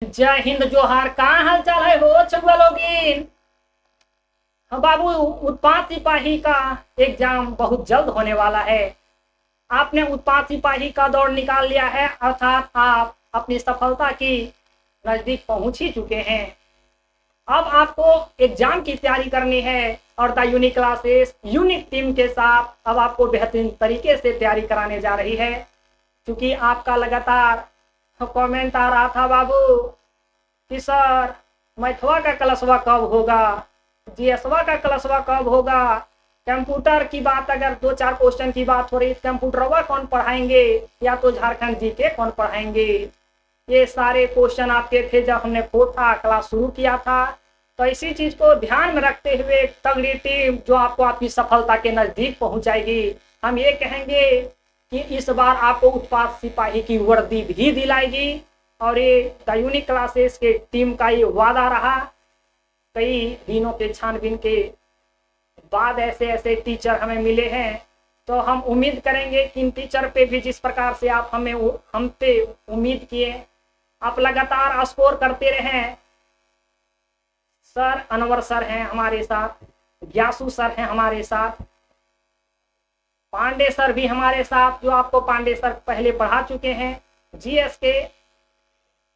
जय हिंद जोहार। कहाँ हाल चाल है हो चुका लोगिन। हाँ बाबू, उत्पाद सिपाही का एग्जाम बहुत जल्द होने वाला है। आपने उत्पाद सिपाही का दौड़ निकाल लिया है, अर्थात आप अपनी सफलता की नजदीक पहुंच ही चुके हैं। अब आपको एग्जाम की तैयारी करनी है और the unique classes unique team के साथ अब आपको बेहतरीन तरीके से तैयारी कराने जा रही है। क्योंकि आपका लगातार कमेंट आ रहा था बाबू कि सर मैथवा का क्लासवा कब होगा, जीएसवा का क्लासवा कब होगा, कंप्यूटर की बात अगर दो चार क्वेश्चन की बात हो रही, कंप्यूटरवा कौन पढ़ाएंगे या तो झारखंड जी के कौन पढ़ाएंगे। ये सारे क्वेश्चन आपके थे जब हमने फोर्था क्लास शुरू किया था। तो इसी चीज को ध्यान में रखते हुए तगड़ी टीम जो आपको आपकी सफलता के नजदीक पहुंचाएगी। हम ये कहेंगे कि इस बार आपको उत्पाद सिपाही की वर्दी भी दिलाएगी और ये द यूनिक क्लासेस के टीम का ये वादा रहा। कई दिनों के छानबीन के बाद ऐसे ऐसे टीचर हमें मिले हैं, तो हम उम्मीद करेंगे कि इन टीचर पे भी जिस प्रकार से आप हम पे उम्मीद किए, आप लगातार स्कोर करते रहें। सर अनवर सर हैं हमारे साथ, ग्यासु सर हैं हमारे साथ, पांडे सर भी हमारे साथ, जो आपको पांडे सर पहले पढ़ा चुके हैं। जीएस के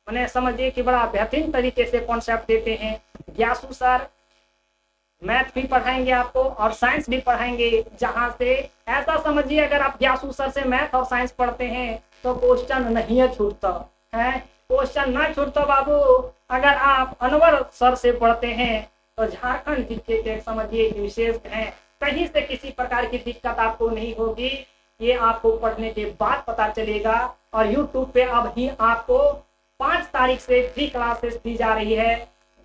मैंने समझिए कि बड़ा बेहतरीन तरीके से कॉन्सेप्ट देते हैं। ग्यासु सर मैथ भी पढ़ाएंगे आपको और साइंस भी पढ़ाएंगे। जहां से ऐसा समझिए अगर आप ग्यासु सर से मैथ और साइंस पढ़ते हैं तो क्वेश्चन नहीं छूटता है, क्वेश्चन ना छूटता बाबू। अगर आप अनवर सर से पढ़ते हैं तो झारखंड जीके के समझिए विशेष हैं, कहीं से किसी प्रकार की दिक्कत आपको नहीं होगी। ये आपको पढ़ने के बाद पता चलेगा। और यूट्यूब पे अब ही आपको 5 तारीख से फ्री क्लासेस दी जा रही है।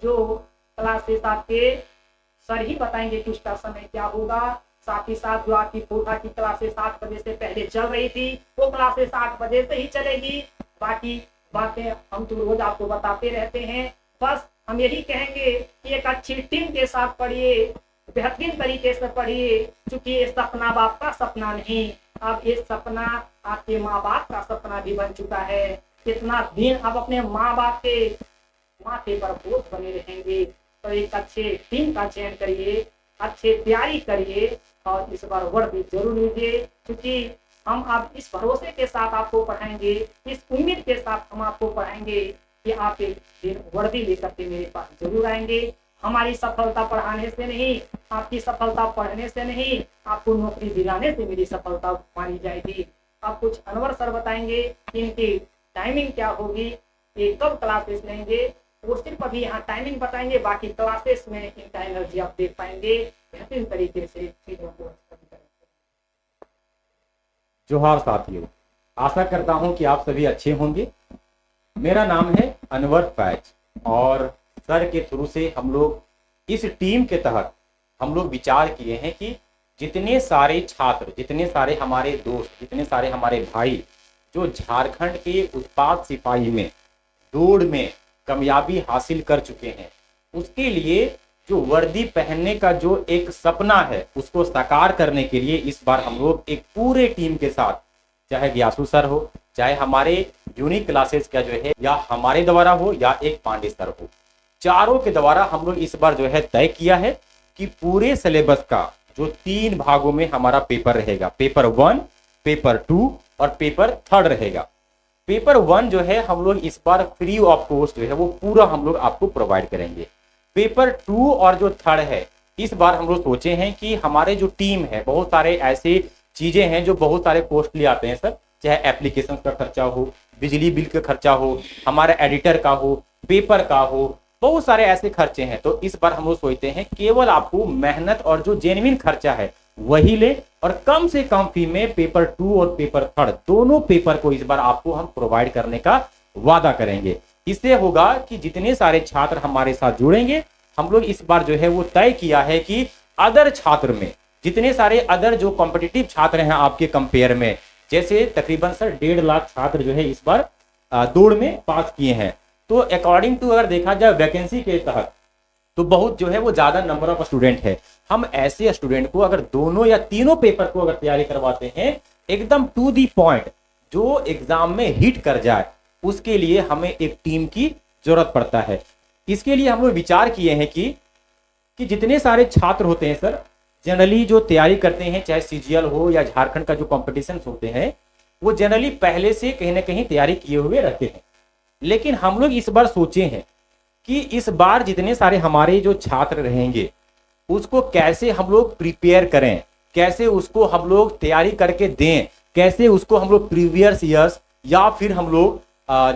जो क्लासेस आपके सर ही बताएंगे कि उसका समय क्या होगा। साथ ही साथ जो आपकी फोटा की क्लासेस 8 बजे से पहले चल रही थी, वो क्लासेस 8 बजे से ही चलेगी। बाकी बातें हम तो रोज आपको बताते रहते हैं। बस हम यही कहेंगे कि एक अच्छी टीम के साथ पढ़िए, बेहतरीन तरीके से पढ़िए। क्योंकि ये सपना बाप का सपना नहीं, अब ये सपना आपके माँ बाप का सपना भी बन चुका है। कितना दिन आप अपने माँ बाप के माथे पर बोझ बने रहेंगे। तो एक अच्छे टीम का चयन करिए, अच्छे तैयारी करिए और इस बार वर्दी जरूर लीजिए। क्योंकि हम आप इस भरोसे के साथ आपको पढ़ाएंगे, इस उम्मीद के साथ हम आपको पढ़ाएंगे कि आप एक दिन वर्दी लेकर के मेरे पास जरूर आएंगे। हमारी सफलता पढ़ाने से नहीं, आपकी सफलता पढ़ने से नहीं, आपको नौकरी दिलाने से मेरी सफलता मानी जाएगी। अब कुछ अनवर सर बताएंगे कि इनकी टाइमिंग क्या होगी, ये कब क्लासेस लेंगे, वो सिर्फ अभी यहाँ टाइमिंग बताएंगे। बाकी क्लासेस में इनका एनर्जी आप देख पाएंगे बेहतरीन तरीके से चीजों को। जोहार साथियों, आशा करता हूं कि आप सभी अच्छे होंगे। मेरा नाम है अनवर फैज और सर के थ्रू से हम लोग इस टीम के तहत हम लोग विचार किए हैं कि जितने सारे छात्र, जितने सारे हमारे दोस्त, जितने सारे हमारे भाई जो झारखंड के उत्पाद सिपाही में दौड़ में कामयाबी हासिल कर चुके हैं, उसके लिए जो वर्दी पहनने का जो एक सपना है उसको साकार करने के लिए इस बार हम लोग एक पूरे टीम के साथ, चाहे ग्यासु सर हो, चाहे हमारे यूनिक क्लासेस का जो है या हमारे द्वारा हो या एक पांडे सर हो, चारों के द्वारा हम लोग इस बार जो है तय किया है कि पूरे सिलेबस का जो 3 भागों में हमारा पेपर रहेगा, पेपर 1, पेपर 2 और पेपर 3 रहेगा। पेपर 1 जो है हम लोग इस बार फ्री ऑफ कॉस्ट जो है वो पूरा हम लोग आपको प्रोवाइड करेंगे। पेपर 2 और जो 3 है, इस बार हम लोग सोचे हैं कि हमारे जो टीम है, बहुत सारे ऐसे चीजें हैं जो बहुत सारे कॉस्टली आते हैं सर, चाहे एप्लीकेशन का खर्चा हो, बिजली बिल का खर्चा हो, हमारे एडिटर का हो, पेपर का हो, बहुत सारे ऐसे खर्चे हैं। तो इस बार हम लोग सोचते हैं केवल आपको मेहनत और जो जेन्युइन खर्चा है वही ले और कम से कम फी में पेपर 2 और पेपर 3 दोनों पेपर को इस बार आपको हम प्रोवाइड करने का वादा करेंगे। इससे होगा कि जितने सारे छात्र हमारे साथ जुड़ेंगे, हम लोग इस बार जो है वो तय किया है कि अदर छात्र में जितने सारे अदर जो कॉम्पिटिटिव छात्र हैं आपके कंपेयर में, जैसे तकरीबन सर 1.5 लाख छात्र जो है इस बार दौड़ में पास किए हैं। तो अकॉर्डिंग टू अगर देखा जाए वैकेंसी के तहत तो बहुत जो है वो ज्यादा नंबर ऑफ स्टूडेंट है। हम ऐसे स्टूडेंट को अगर दोनों या तीनों पेपर को अगर तैयारी करवाते हैं एकदम टू दी पॉइंट, जो एग्जाम में हिट कर जाए, उसके लिए हमें एक टीम की जरूरत पड़ता है। इसके लिए हम लोग विचार किए हैं कि जितने सारे छात्र होते हैं सर, जनरली जो तैयारी करते हैं, चाहे सीजीएल हो या झारखंड का जो कॉम्पिटिशन होते हैं, वो जनरली पहले से कहीं ना कहीं तैयारी किए हुए रहते हैं। लेकिन हम लोग इस बार सोचे हैं कि इस बार जितने सारे हमारे जो छात्र रहेंगे उसको कैसे हम लोग प्रिपेयर करें, कैसे उसको हम लोग तैयारी करके दें, कैसे उसको हम लोग प्रीवियस ईयर्स या फिर हम लोग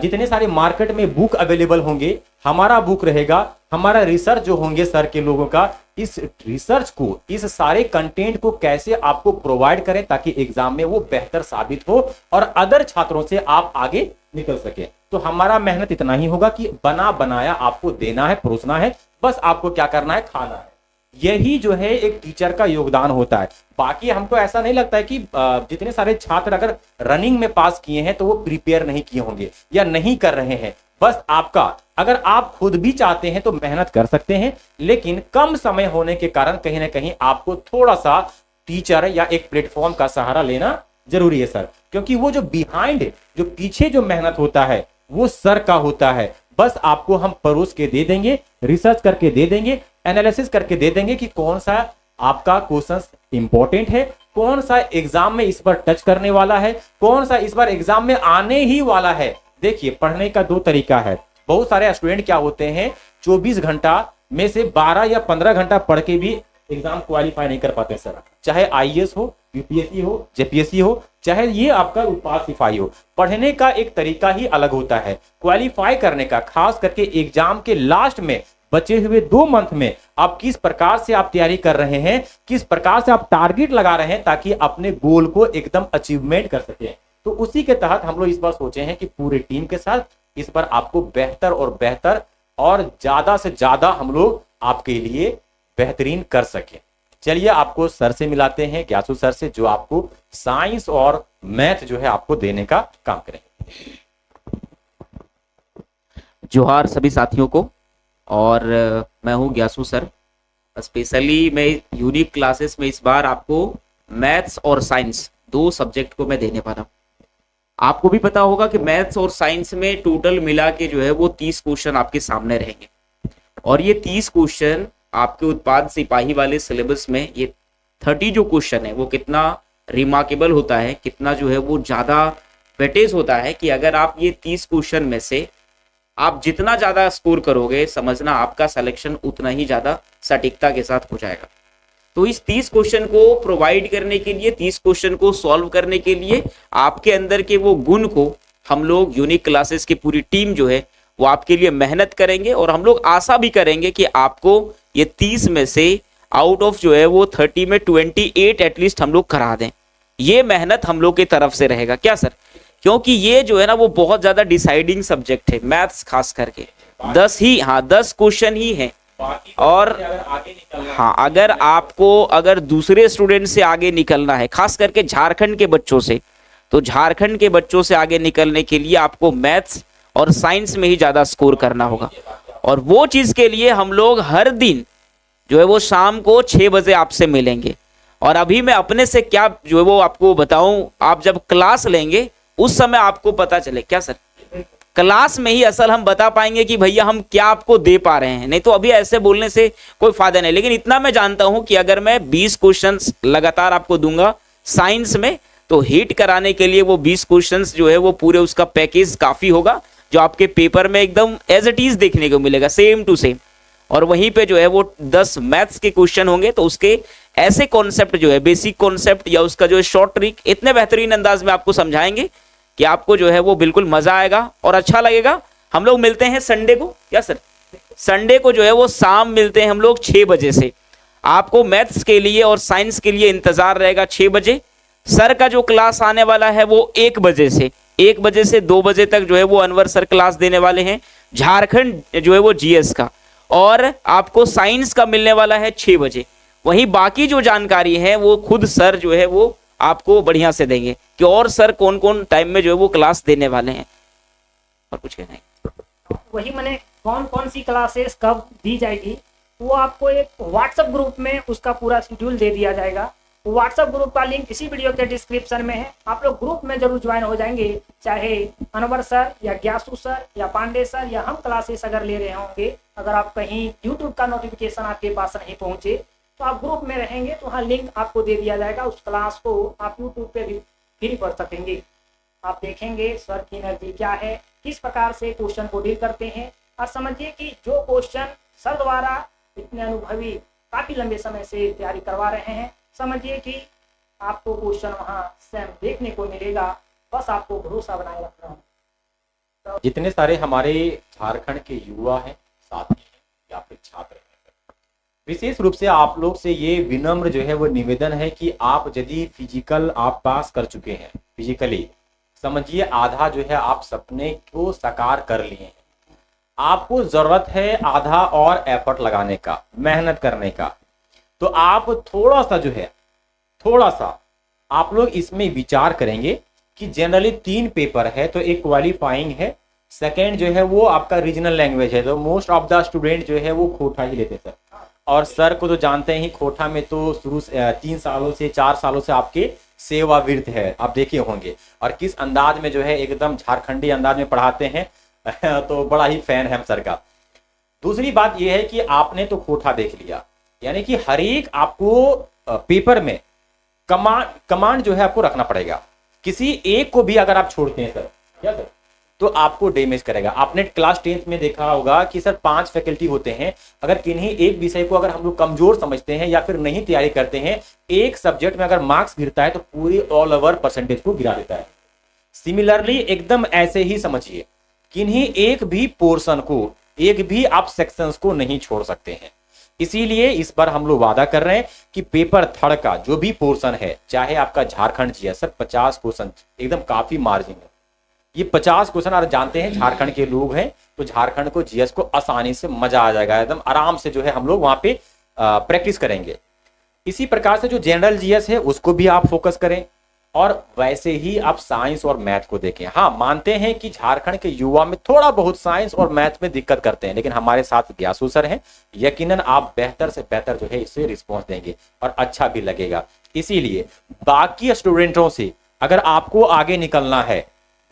जितने सारे मार्केट में बुक अवेलेबल होंगे, हमारा बुक रहेगा, हमारा रिसर्च जो होंगे सर के लोगों का, इस रिसर्च को, इस सारे कंटेंट को कैसे आपको प्रोवाइड करें ताकि एग्जाम में वो बेहतर साबित हो और अदर छात्रों से आप आगे निकल सके। तो हमारा मेहनत इतना ही होगा कि बना बनाया आपको देना है, परोसना है, बस आपको क्या करना है, खाना है। यही जो है एक टीचर का योगदान होता है। बाकी हमको ऐसा नहीं लगता है कि जितने सारे छात्र अगर रनिंग में पास किए हैं तो वो प्रिपेयर नहीं किए होंगे या नहीं कर रहे हैं। बस आपका, अगर आप खुद भी चाहते हैं तो मेहनत कर सकते हैं, लेकिन कम समय होने के कारण कहीं ना कहीं आपको थोड़ा सा टीचर या एक प्लेटफॉर्म का सहारा लेना जरूरी है सर, क्योंकि वो जो बिहाइंड, जो पीछे जो मेहनत होता है वो सर का होता है। बस आपको हम परोस के दे देंगे, रिसर्च करके दे देंगे, एनालिसिस करके दे देंगे कि कौन सा आपका क्वेश्चंस इंपॉर्टेंट है, कौन सा एग्जाम में इस बार टच करने वाला है, कौन सा इस बार एग्जाम में आने ही वाला है। देखिए, पढ़ने का दो तरीका है। बहुत सारे स्टूडेंट क्या होते हैं, 24 घंटा में से 12 या 15 घंटा पढ़ के भी एग्जाम क्वालिफाई नहीं कर पाते सर। चाहे आईएएस हो, यूपीएससी हो, जेपीएससी हो, चाहे ये आपका उत्पाद सिपाही हो, पढ़ने का एक तरीका ही अलग होता है। क्वालिफाई करने का, खास करके एग्जाम के लास्ट में बचे हुए 2 मंथ में आप किस प्रकार से आप तैयारी कर रहे हैं, किस प्रकार से आप टारगेट लगा रहे हैं ताकि अपने गोल को एकदम अचीवमेंट कर सके। तो उसी के तहत हम लोग इस बार सोचे हैं कि पूरे टीम के साथ इस बार आपको बेहतर और बेहतर और ज्यादा से ज्यादा हम लोग आपके लिए बेहतरीन कर सके। चलिए आपको सर से मिलाते हैं, ग्यासु सर से, जो आपको साइंस और मैथ जो है आपको देने का काम करेंगे। जोहार सभी साथियों को, और मैं हूं ग्यासु सर। स्पेशली मैं यूनिक क्लासेस में इस बार आपको मैथ्स और साइंस 2 सब्जेक्ट को मैं देने वाला हूं। आपको भी पता होगा कि मैथ्स और साइंस में टोटल मिला के जो है वो 30 क्वेश्चन आपके सामने रहेंगे, और ये 30 क्वेश्चन आपके उत्पाद सिपाही वाले सिलेबस में ये 30 जो क्वेश्चन है वो कितना रिमार्केबल होता है, कितना जो है वो ज्यादा वेटेज होता है कि अगर आप ये 30 क्वेश्चन में से आप जितना ज्यादा स्कोर करोगे, समझना आपका सिलेक्शन उतना ही ज्यादा सटीकता के साथ हो जाएगा। तो इस 30 क्वेश्चन को प्रोवाइड करने के लिए, 30 क्वेश्चन को सॉल्व करने के लिए आपके अंदर के वो गुण को हम लोग यूनिक क्लासेस की पूरी टीम जो है वो आपके लिए मेहनत करेंगे, और हम लोग आशा भी करेंगे कि आपको ये 30 में से आउट ऑफ जो है वो 30 में 28 एटलीस्ट हम लोग करा दें। ये मेहनत हम लोग की तरफ से रहेगा, क्या सर? क्योंकि ये जो है ना वो बहुत ज्यादा डिसाइडिंग सब्जेक्ट है, मैथ्स खास करके 10 क्वेश्चन ही है। और हाँ, अगर आपको अगर दूसरे स्टूडेंट से आगे निकलना है, खास करके झारखंड के बच्चों से, तो झारखंड के बच्चों से आगे निकलने के लिए आपको मैथ्स और साइंस में ही ज्यादा स्कोर करना होगा। और वो चीज के लिए हम लोग हर दिन जो है वो शाम को 6 बजे आपसे मिलेंगे। और अभी मैं अपने से क्या जो है वो आपको बताऊं, आप जब क्लास लेंगे उस समय आपको पता चले, क्या सर? क्लास में ही असल हम बता पाएंगे कि भैया हम क्या आपको दे पा रहे हैं, नहीं तो अभी ऐसे बोलने से कोई फायदा नहीं। लेकिन इतना मैं जानता हूं कि अगर मैं 20 क्वेश्चंस लगातार आपको दूंगा साइंस में, तो हिट कराने के लिए वो 20 क्वेश्चंस जो है वो पूरे उसका पैकेज काफी होगा, जो आपके पेपर में एकदम एज इट इज देखने को मिलेगा, सेम टू सेम। और वहीं पे जो है वो 10 मैथ्स के क्वेश्चन होंगे, तो उसके ऐसे कॉन्सेप्ट जो है, बेसिक कॉन्सेप्ट या उसका जो है शॉर्ट ट्रिक, इतने बेहतरीन अंदाज में आपको समझाएंगे कि आपको जो है वो बिल्कुल मजा आएगा और अच्छा लगेगा। हम लोग मिलते हैं संडे को, क्या सर? संडे को जो है वो शाम मिलते हैं हम लोग 6 बजे से। आपको मैथ्स के लिए और साइंस के लिए इंतजार रहेगा 6 बजे। सर का जो क्लास आने वाला है वो 1 बजे से 2 बजे तक जो है वो अनवर सर क्लास देने वाले हैं, झारखंड जो है वो जीएस का। और आपको साइंस का मिलने वाला है 6 बजे। वहीं बाकी जो जानकारी है वो खुद सर जो है वो आपको बढ़िया से देंगे कि और सर कौन कौन टाइम में जो है वो क्लास देने वाले हैं। और कुछ कहना है? वही मैंने कौन कौन सी क्लासेस कब दी जाएगी वो आपको एक व्हाट्सएप ग्रुप में उसका पूरा शेड्यूल दे दिया जाएगा। व्हाट्सएप ग्रुप का लिंक इसी वीडियो के डिस्क्रिप्शन में है। आप लोग ग्रुप में जरूर ज्वाइन हो जाएंगे, चाहे अनवर सर या ग्यासू सर या पांडे सर या हम क्लासेस अगर ले रहे होंगे। अगर आप कहीं यूट्यूब का नोटिफिकेशन आपके पास नहीं पहुंचे तो आप ग्रुप में रहेंगे तो वहाँ लिंक आपको दे दिया जाएगा, उस क्लास को आप यूट्यूब पे भी फ्री पढ़ सकेंगे। आप देखेंगे सर की एनर्जी क्या है, किस प्रकार से क्वेश्चन को डील करते हैं, और समझिए कि जो क्वेश्चन सर द्वारा इतने अनुभवी काफी लंबे समय से तैयारी करवा रहे हैं, समझिए कि आपको क्वेश्चन वहाँ सेम देखने को मिलेगा। बस आपको भरोसा बनाए रखना है। जितने सारे हमारे झारखंड के युवा हैं, साथी हैं या फिर छात्र हैं, विशेष रूप से आप लोग से ये विनम्र जो है वो निवेदन है कि आप यदि फिजिकल आप पास कर चुके हैं, फिजिकली समझिए आधा जो है आप सपने को साकार कर लिए हैं। आपको जरूरत है आधा और एफर्ट लगाने का, मेहनत करने का। तो आप थोड़ा सा आप लोग इसमें विचार करेंगे कि जनरली 3 पेपर है, तो एक क्वालिफाइंग है, सेकेंड जो है वो आपका रीजनल लैंग्वेज है। तो मोस्ट ऑफ द स्टूडेंट जो है वो खोटा ही लेते सर, और सर को तो जानते हैं, खोटा में तो शुरू से 3 सालों से 4 सालों से आपके सेवावृत्त है, आप देखे होंगे, और किस अंदाज में जो है एकदम झारखंडी अंदाज में पढ़ाते हैं तो बड़ा ही फैन है हम सर का। दूसरी बात यह है कि आपने तो खोटा देख लिया, यानी कि हर एक आपको पेपर में कमांड जो है आपको रखना पड़ेगा। किसी एक को भी अगर आप छोड़ते हैं सर, क्या सर, तो आपको डैमेज करेगा। आपने क्लास 10th में देखा होगा कि सर 5 फैकल्टी होते हैं, अगर किन्हीं एक विषय को अगर हम लोग कमजोर समझते हैं या फिर नहीं तैयारी करते हैं, एक सब्जेक्ट में अगर मार्क्स गिरता है तो पूरी ऑल ओवर परसेंटेज को गिरा देता है। सिमिलरली एकदम ऐसे ही समझिए, किन्हीं एक भी पोर्शन को, एक भी आप सेक्शंस को नहीं छोड़ सकते हैं। इसीलिए इस बार हम लोग वादा कर रहे हैं कि पेपर 3 का जो भी पोर्शन है, चाहे आपका झारखंड जीएस, सर 50 क्वेश्चन एकदम काफी मार्जिन है। ये 50 क्वेश्चन आप जानते हैं, झारखंड के लोग हैं तो झारखंड को जीएस को आसानी से मजा आ जाएगा, एकदम आराम से जो है हम लोग वहां पे प्रैक्टिस करेंगे। इसी प्रकार से जो जनरल जीएस है उसको भी आप फोकस करें, और वैसे ही आप साइंस और मैथ को देखें। हाँ, मानते हैं कि झारखंड के युवा में थोड़ा बहुत साइंस और मैथ में दिक्कत करते हैं, लेकिन हमारे साथ ग्यासू सर हैं, यकीनन आप बेहतर से बेहतर जो है इससे रिस्पॉन्स देंगे और अच्छा भी लगेगा। इसीलिए बाकी स्टूडेंटों से अगर आपको आगे निकलना है,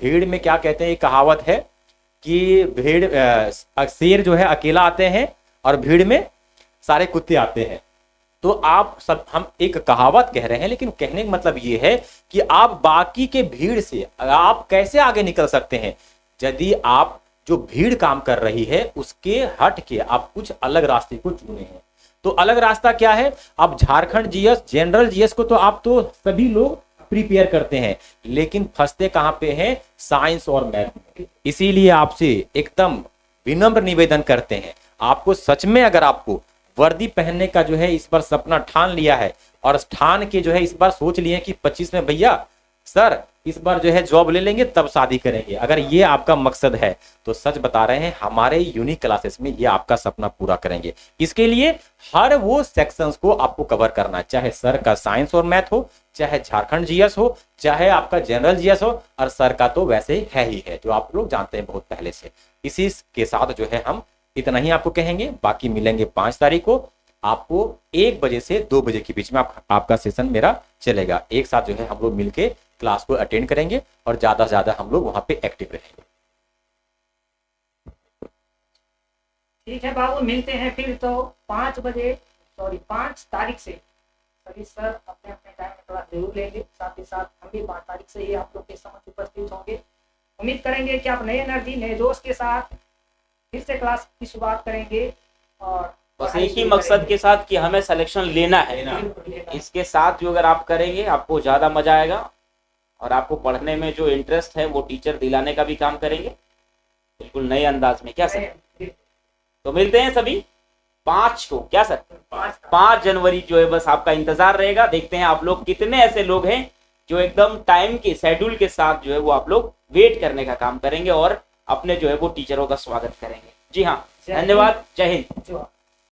भीड़ में क्या कहते हैं, एक कहावत है कि शेर जो है अकेला आते हैं और भीड़ में सारे कुत्ते आते हैं। तो आप सब, हम एक कहावत कह रहे हैं, लेकिन कहने का मतलब ये है कि आप बाकी के भीड़ से आप कैसे आगे निकल सकते हैं, यदि आप जो भीड़ काम कर रही है उसके हट के आप कुछ अलग रास्ते को चुने हैं। तो अलग रास्ता क्या है, आप झारखंड जीएस, जनरल जीएस को तो आप तो सभी लोग प्रिपेयर करते हैं, लेकिन फंसते कहां पे हैं, साइंस और मैथ। इसीलिए आपसे एकदम विनम्र निवेदन करते हैं, आपको सच में अगर आपको वर्दी पहनने का जो है इस बार सपना ठान लिया है, और ठान के जो है इस बार सोच लिए कि 25 में भैया सर इस बार जो है जॉब ले लेंगे तब शादी करेंगे, अगर ये आपका मकसद है तो सच बता रहे हैं हमारे यूनिक क्लासेस में ये आपका सपना पूरा करेंगे। इसके लिए हर वो सेक्शंस को आपको कवर करना है, चाहे सर का साइंस और मैथ हो, चाहे झारखंड जीएस हो, चाहे आपका जनरल जीएस हो, और सर का तो वैसे है ही है जो आप लोग जानते हैं बहुत पहले से। इसी के साथ जो है हम इतना ही आपको कहेंगे, बाकी मिलेंगे 5 तारीख को। आपको 1 बजे से 2 बजे के बीच में आपका सेशन मेरा चलेगा। एक साथ जो है हम लोग मिलके क्लास को अटेंड करेंगे और ज्यादा से ज्यादा हम लोग वहां पे एक्टिव रहेंगे। ठीक है बाबू, मिलते हैं फिर तो 5 तारीख से सभी सर अपने अपने टाइम में क्लास जरूर लेंगे। साथ ही साथ हम भी 5 तारीख से ही आप लोग के समक्ष उपस्थित होंगे। उम्मीद करेंगे कि आप नए एनर्जी, नए जोश के साथ फिर से क्लास की शुरुआत करेंगे, और बस एक ही मकसद के साथ कि हमें सिलेक्शन लेना है। इसके साथ जो अगर आप करेंगे आपको ज्यादा मजा आएगा, और आपको पढ़ने में जो इंटरेस्ट है वो टीचर दिलाने का भी काम करेंगे बिल्कुल नए अंदाज में। क्या सर, तो मिलते हैं सभी 5 को, क्या सर 5 जनवरी जो है बस आपका इंतजार रहेगा। देखते हैं आप लोग कितने ऐसे लोग हैं जो एकदम टाइम के शेड्यूल के साथ जो है वो आप लोग वेट करने का काम करेंगे और अपने जो है वो टीचरों का स्वागत करेंगे। जी हाँ, धन्यवाद, जय हिंद।